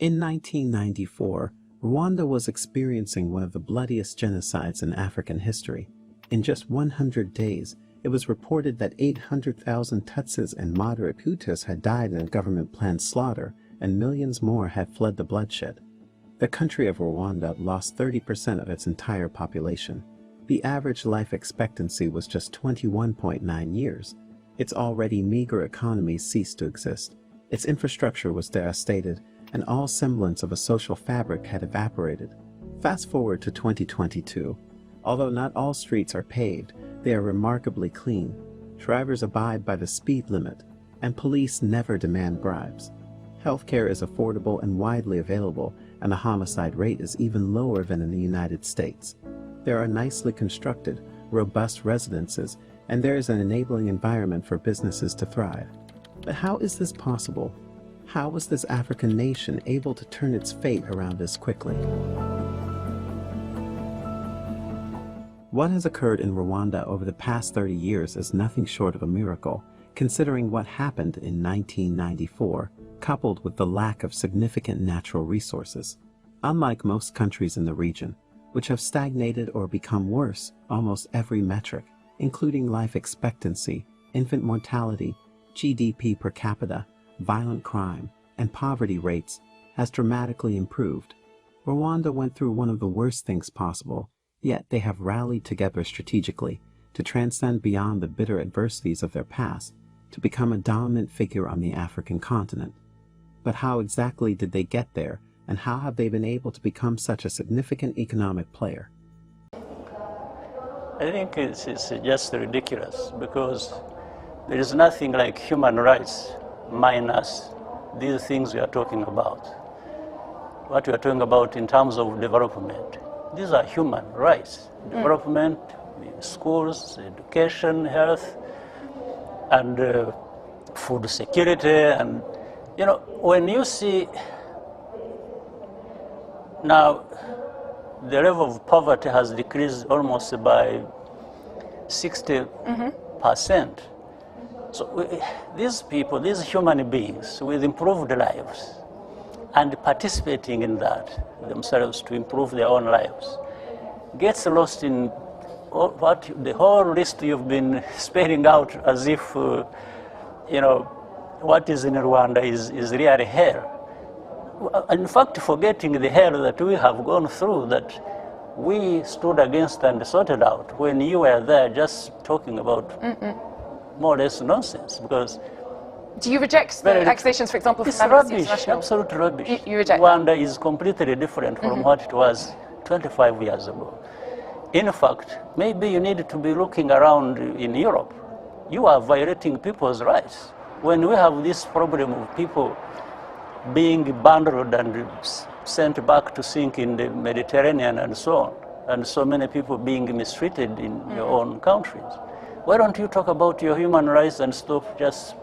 In 1994, Rwanda was experiencing one of the bloodiest genocides in African history. In just 100 days, it was reported that 800,000 Tutsis and moderate Hutus had died in a government-planned slaughter, and millions more had fled the bloodshed. The country of Rwanda lost 30% of its entire population. The average life expectancy was just 21.9 years. Its already meager economy ceased to exist. Its infrastructure was devastated, and all semblance of a social fabric had evaporated. Fast forward to 2022. Although not all streets are paved, they are remarkably clean. Drivers abide by the speed limit, and police never demand bribes. Healthcare is affordable and widely available, and the homicide rate is even lower than in the United States. There are nicely constructed, robust residences, and there is an enabling environment for businesses to thrive. But how is this possible? How was this African nation able to turn its fate around this quickly? What has occurred in Rwanda over the past 30 years is nothing short of a miracle, considering what happened in 1994, coupled with the lack of significant natural resources. Unlike most countries in the region, which have stagnated or become worse almost every metric, including life expectancy, infant mortality, GDP per capita, violent crime, and poverty rates, has dramatically improved. Rwanda went through one of the worst things possible, yet they have rallied together strategically to transcend beyond the bitter adversities of their past to become a dominant figure on the African continent. But how exactly did they get there, and how have they been able to become such a significant economic player? I think it's just ridiculous, because there is nothing like human rights minus these things we are talking about. What we are talking about in terms of development, these are human rights. Development, schools, education, health, and food security. And you know, when you see now the level of poverty has decreased almost by 60%. So these people, these human beings with improved lives and participating in that themselves to improve their own lives, gets lost in what the whole list you've been spelling out as if, you know, what is in Rwanda is really hell. In fact, forgetting the hell that we have gone through, that we stood against and sorted out when you were there just talking about more or less nonsense. Because do you reject the accusations, for example, it's from rubbish, International? absolute rubbish. You reject Rwanda that? is completely different from what it was 25 years ago. In fact, maybe you need to be looking around in Europe. You are violating people's rights. When we have this problem of people being bundled and sent back to sink in the Mediterranean and so on, and so many people being mistreated in your own countries, why don't you talk about your human rights and stop just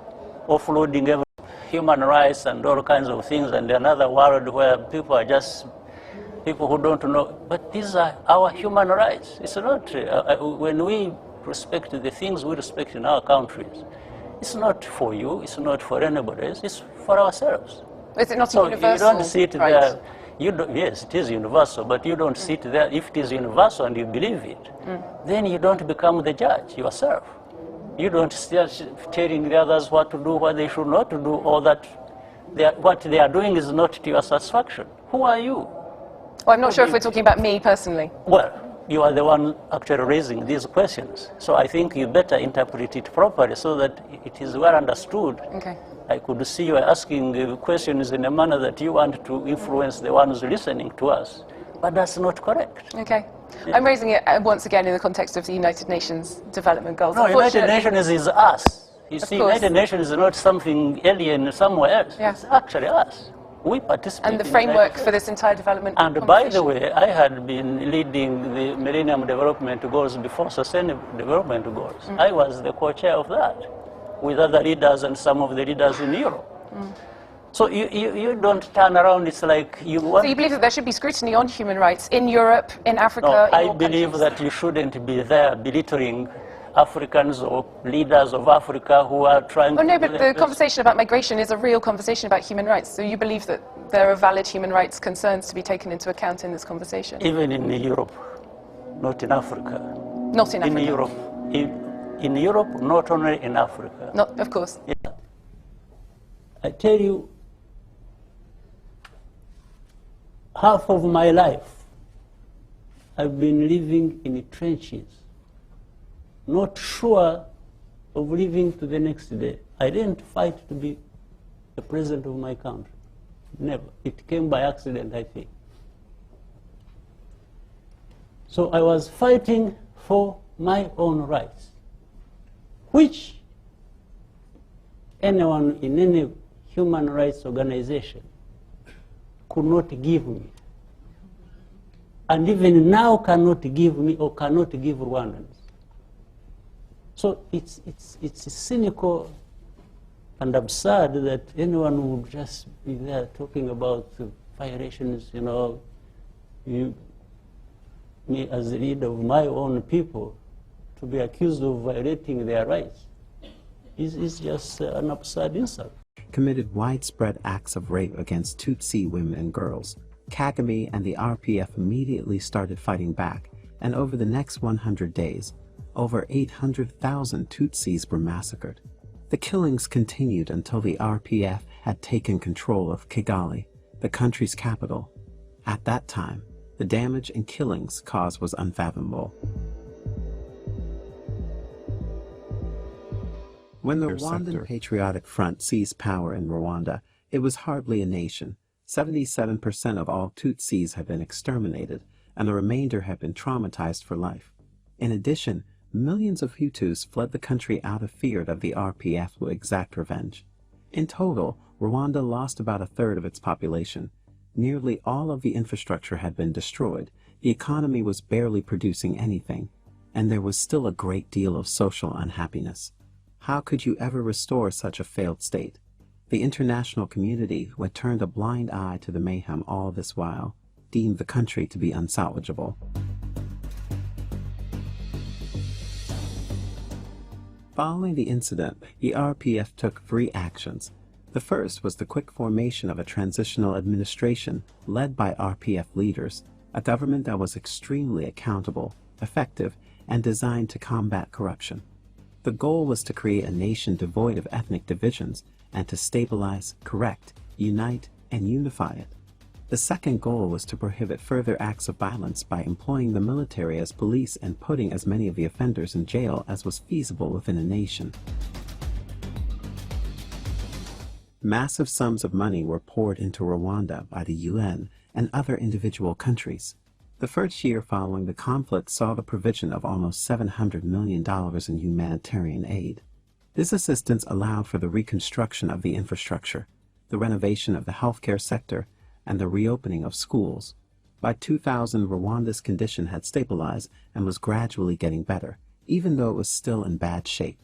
offloading human rights and all kinds of things, and another world where people are just people who don't know. But these are our human rights. It's not, when we respect the things we respect in our countries, it's not for you, it's not for anybody else, it's for ourselves. Is it not So universal? you don't see it right? there. You don't, yes, it is universal, but you don't sit there. If it is universal and you believe it, then you don't become the judge yourself. You don't start telling the others what to do, what they should not to do, or that what they are doing is not to your satisfaction. Who are you? Well, I'm not sure if we're talking about me personally. Well, you are the one actually raising these questions. So I think you better interpret it properly so that it is well understood. Okay. I could see you asking questions in a manner that you want to influence the ones listening to us. But that's not correct. Okay. Yeah. I'm raising it once again in the context of the United Nations Development Goals. No, United Nations is us. You see, United Nations is not something alien somewhere else. Yeah. It's actually us. We participate. And the framework for this entire development. And by the way, I had been leading the Millennium Development Goals before Sustainable Development Goals. I was the co-chair of that, with other leaders and some of the leaders in Europe. So you don't turn around, it's like you want... So you believe that there should be scrutiny on human rights in Europe, in Africa, No, in I all believe countries? that you shouldn't be there belittling Africans or leaders of Africa who are trying Oh to... no, but the conversation about migration is a real conversation about human rights. So you believe that there are valid human rights concerns to be taken into account in this conversation? Even in Europe, not in Africa. Not in Africa? In Europe. In Europe, not only in Africa. Not, of course. Yeah. I tell you, half of my life I've been living in the trenches, not sure of living to the next day. I didn't fight to be the president of my country. Never. It came by accident, I think. So I was fighting for my own rights, which anyone in any human rights organization could not give me. And even now cannot give me or cannot give Rwandans. So it's cynical and absurd that anyone would just be there talking about violations, you know, me as the leader of my own people to be accused of violating their rights is just an absurd insult. Committed widespread acts of rape against Tutsi women and girls. Kagame and the RPF immediately started fighting back, and over the next 100 days, over 800,000 Tutsis were massacred. The killings continued until the RPF had taken control of Kigali, the country's capital. At that time, the damage and killings caused was unfathomable. When the Rwandan Patriotic Front seized power in Rwanda, it was hardly a nation. 77% of all Tutsis had been exterminated, and the remainder had been traumatized for life. In addition, millions of Hutus fled the country out of fear that the RPF would exact revenge. In total, Rwanda lost about a third of its population. Nearly all of the infrastructure had been destroyed, the economy was barely producing anything, and there was still a great deal of social unhappiness. How could you ever restore such a failed state? The international community, who had turned a blind eye to the mayhem all this while, deemed the country to be unsalvageable. Following the incident, the RPF took 3 actions. The first was the quick formation of a transitional administration led by RPF leaders, a government that was extremely accountable, effective, and designed to combat corruption. The goal was to create a nation devoid of ethnic divisions and to stabilize, correct, unite, and unify it. The second goal was to prohibit further acts of violence by employing the military as police and putting as many of the offenders in jail as was feasible within a nation. Massive sums of money were poured into Rwanda by the UN and other individual countries. The first year following the conflict saw the provision of almost $700 million in humanitarian aid. This assistance allowed for the reconstruction of the infrastructure, the renovation of the healthcare sector, and the reopening of schools. By 2000, Rwanda's condition had stabilized and was gradually getting better, even though it was still in bad shape.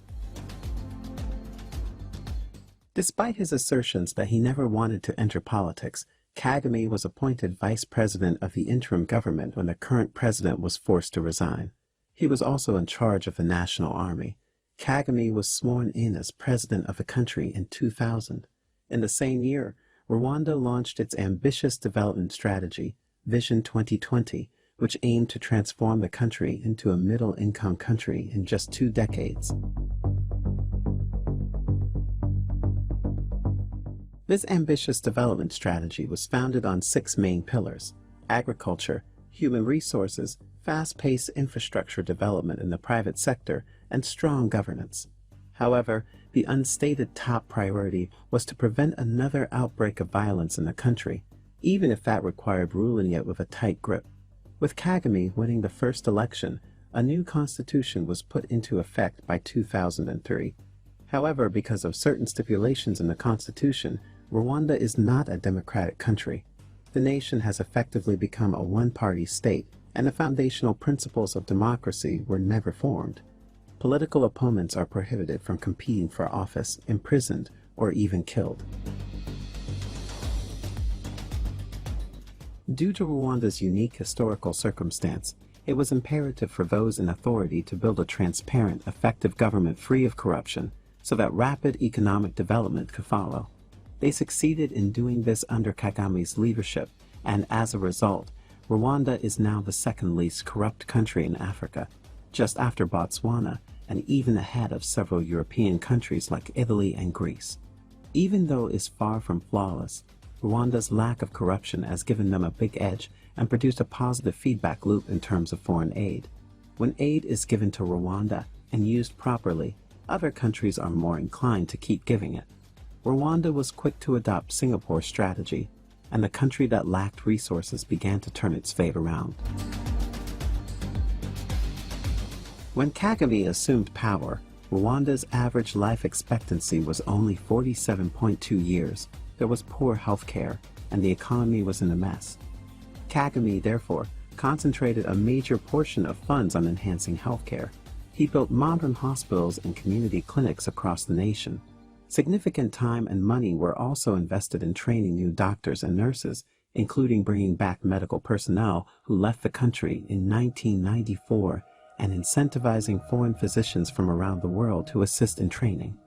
Despite his assertions that he never wanted to enter politics, Kagame was appointed vice president of the interim government when the current president was forced to resign. He was also in charge of the national army. Kagame was sworn in as president of the country in 2000. In the same year, Rwanda launched its ambitious development strategy, Vision 2020, which aimed to transform the country into a middle-income country in just 2 decades. This ambitious development strategy was founded on 6 main pillars: agriculture, human resources, fast-paced infrastructure development in the private sector, and strong governance. However, the unstated top priority was to prevent another outbreak of violence in the country, even if that required ruling it with a tight grip. With Kagame winning the first election, a new constitution was put into effect by 2003. However, because of certain stipulations in the constitution, Rwanda is not a democratic country. The nation has effectively become a one-party state, and the foundational principles of democracy were never formed. Political opponents are prohibited from competing for office, imprisoned, or even killed. Due to Rwanda's unique historical circumstance, It was imperative for those in authority to build a transparent, effective government free of corruption so that rapid economic development could follow. They succeeded in doing this under Kagame's leadership, and as a result, Rwanda is now the second least corrupt country in Africa, just after Botswana and even ahead of several European countries like Italy and Greece. Even though it is far from flawless, Rwanda's lack of corruption has given them a big edge and produced a positive feedback loop in terms of foreign aid. When aid is given to Rwanda and used properly, other countries are more inclined to keep giving it. Rwanda was quick to adopt Singapore's strategy, and the country that lacked resources began to turn its fate around. When Kagame assumed power, Rwanda's average life expectancy was only 47.2 years. There was poor health care, and the economy was in a mess. Kagame, therefore, concentrated a major portion of funds on enhancing healthcare. He built modern hospitals and community clinics across the nation. Significant time and money were also invested in training new doctors and nurses, including bringing back medical personnel who left the country in 1994 and incentivizing foreign physicians from around the world to assist in training.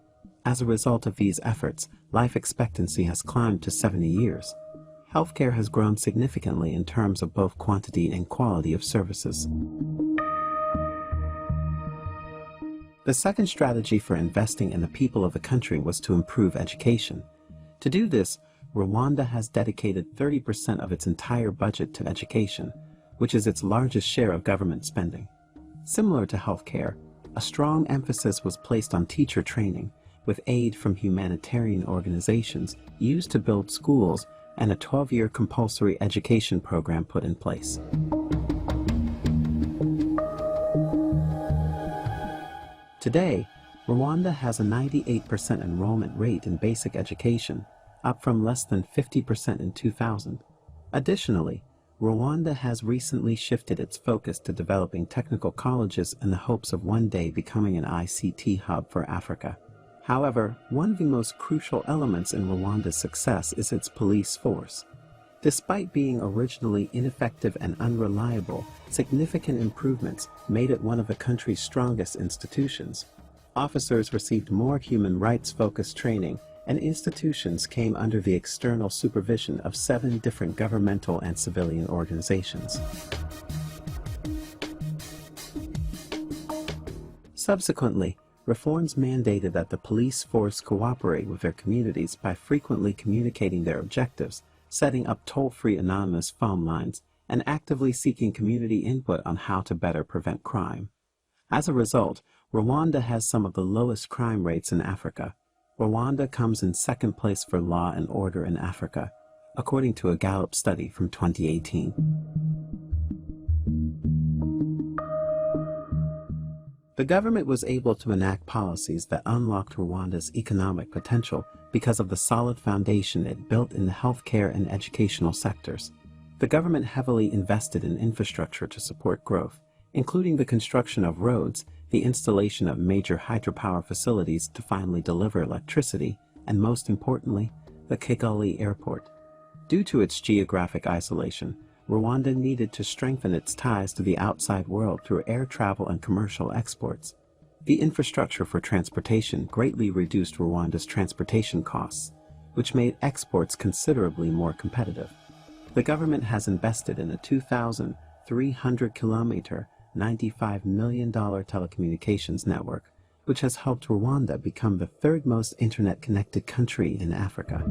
As a result of these efforts, life expectancy has climbed to 70 years. Healthcare has grown significantly in terms of both quantity and quality of services. The second strategy for investing in the people of the country was to improve education. To do this, Rwanda has dedicated 30% of its entire budget to education, which is its largest share of government spending. Similar to healthcare, a strong emphasis was placed on teacher training, with aid from humanitarian organizations used to build schools and a 12-year compulsory education program put in place. Today, Rwanda has a 98% enrollment rate in basic education, up from less than 50% in 2000. Additionally, Rwanda has recently shifted its focus to developing technical colleges in the hopes of one day becoming an ICT hub for Africa. However, one of the most crucial elements in Rwanda's success is its police force. Despite being originally ineffective and unreliable, significant improvements made it one of the country's strongest institutions. Officers received more human rights-focused training, and institutions came under the external supervision of 7 different governmental and civilian organizations. Subsequently, reforms mandated that the police force cooperate with their communities by frequently communicating their objectives, setting up toll-free anonymous phone lines, and actively seeking community input on how to better prevent crime. As a result, Rwanda has some of the lowest crime rates in Africa. Rwanda comes in second place for law and order in Africa, according to a Gallup study from 2018. The government was able to enact policies that unlocked Rwanda's economic potential because of the solid foundation it built in the healthcare and educational sectors. The government heavily invested in infrastructure to support growth, including the construction of roads, the installation of major hydropower facilities to finally deliver electricity, and most importantly, the Kigali airport. Due to its geographic isolation, Rwanda needed to strengthen its ties to the outside world through air travel and commercial exports. The infrastructure for transportation greatly reduced Rwanda's transportation costs, which made exports considerably more competitive. The government has invested in a 2,300-kilometer, $95 million telecommunications network, which has helped Rwanda become the third most internet-connected country in Africa.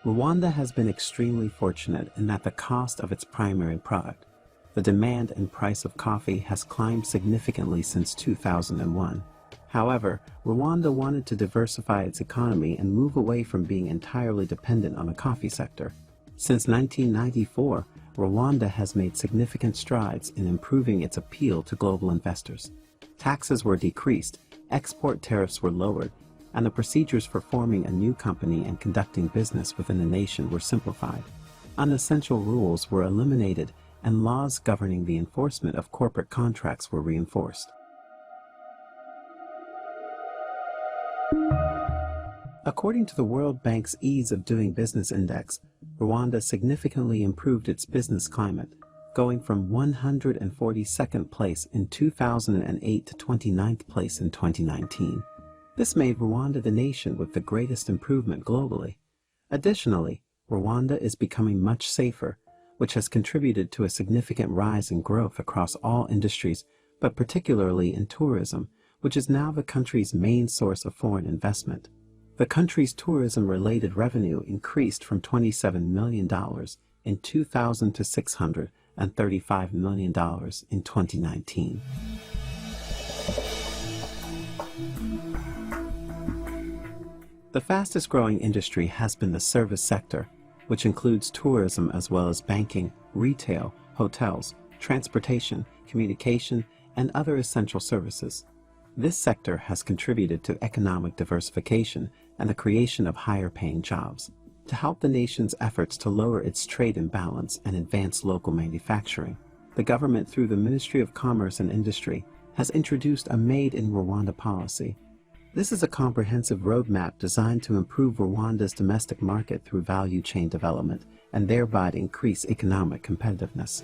Rwanda has been extremely fortunate in that the cost of its primary product, the demand and price of coffee, has climbed significantly since 2001. However, Rwanda wanted to diversify its economy and move away from being entirely dependent on the coffee sector. Since 1994, Rwanda has made significant strides in improving its appeal to global investors. Taxes were decreased, export tariffs were lowered, and the procedures for forming a new company and conducting business within the nation were simplified. Unessential rules were eliminated, and laws governing the enforcement of corporate contracts were reinforced. According to the World Bank's Ease of Doing Business Index, Rwanda significantly improved its business climate, going from 142nd place in 2008 to 29th place in 2019. This made Rwanda the nation with the greatest improvement globally. Additionally, Rwanda is becoming much safer, which has contributed to a significant rise in growth across all industries, but particularly in tourism, which is now the country's main source of foreign investment. The country's tourism-related revenue increased from $27 million in 2000 to $635 million in 2019. The fastest-growing industry has been the service sector, which includes tourism as well as banking, retail, hotels, transportation, communication, and other essential services. This sector has contributed to economic diversification and the creation of higher-paying jobs. To help the nation's efforts to lower its trade imbalance and advance local manufacturing, the government, through the Ministry of Commerce and Industry, has introduced a Made in Rwanda policy. This is a comprehensive roadmap designed to improve Rwanda's domestic market through value chain development and thereby increase economic competitiveness.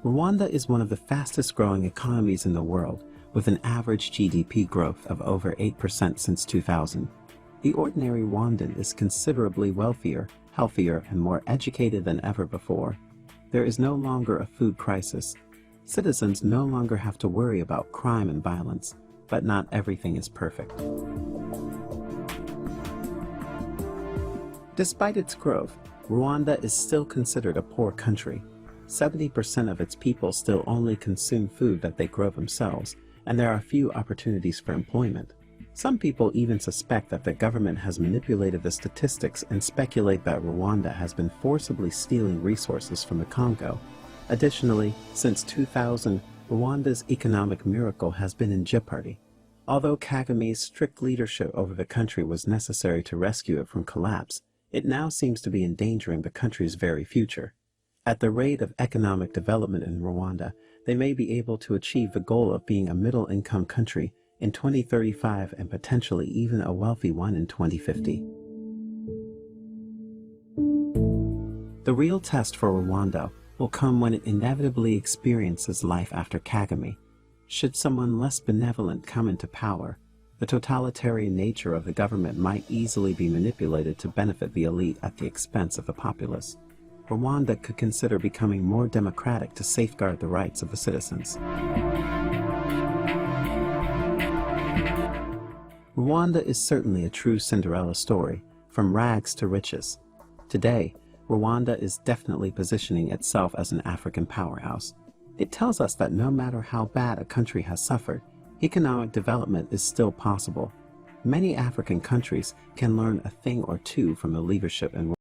Rwanda is one of the fastest-growing economies in the world, with an average GDP growth of over 8% since 2000. The ordinary Rwandan is considerably wealthier, healthier, and more educated than ever before. There is no longer a food crisis. Citizens no longer have to worry about crime and violence, but not everything is perfect. Despite its growth, Rwanda is still considered a poor country. 70% of its people still only consume food that they grow themselves, and there are few opportunities for employment. Some people even suspect that the government has manipulated the statistics and speculate that Rwanda has been forcibly stealing resources from the Congo. Additionally, since 2000, Rwanda's economic miracle has been in jeopardy. Although Kagame's strict leadership over the country was necessary to rescue it from collapse, it now seems to be endangering the country's very future. At the rate of economic development in Rwanda, they may be able to achieve the goal of being a middle-income country in 2035 and potentially even a wealthy one in 2050. The real test for Rwanda will come when it inevitably experiences life after Kagame. Should someone less benevolent come into power, the totalitarian nature of the government might easily be manipulated to benefit the elite at the expense of the populace. Rwanda could consider becoming more democratic to safeguard the rights of the citizens. Rwanda is certainly a true Cinderella story, from rags to riches. Today, Rwanda is definitely positioning itself as an African powerhouse. It tells us that no matter how bad a country has suffered, economic development is still possible. Many African countries can learn a thing or two from the leadership in